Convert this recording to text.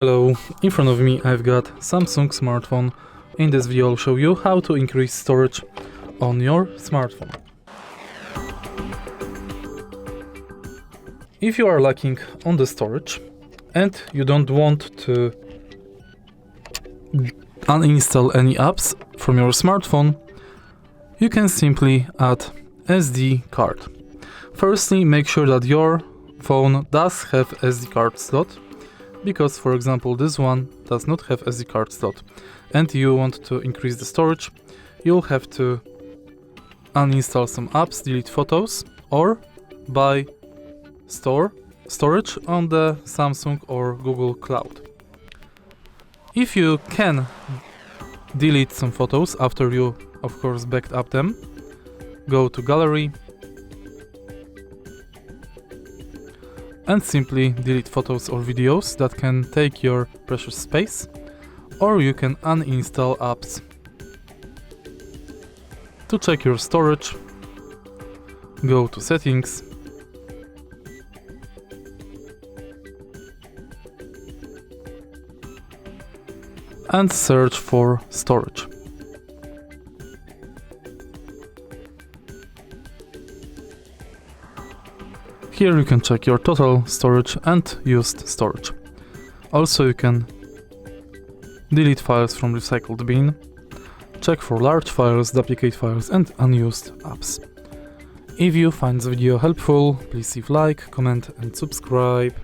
Hello, in front of me I've got Samsung smartphone. In this video I'll show you how to increase storage on your smartphone. If you are lacking on the storage and you don't want to uninstall any apps from your smartphone, you can simply add SD card. Firstly, make sure that your phone does have SD card slot, because for example this one does not have SD card slot and you want to increase the storage, you'll have to uninstall some apps, delete photos, or buy storage on the Samsung or Google Cloud. If you can delete some photos after you of course backed up them, go to Gallery and simply delete photos or videos that can take your precious space, or you can uninstall apps. To check your storage, go to Settings, and search for Storage. Here you can check your total storage and used storage. Also you can delete files from recycled bin, check for large files, duplicate files and unused apps. If you find the video helpful, please leave like, comment and subscribe.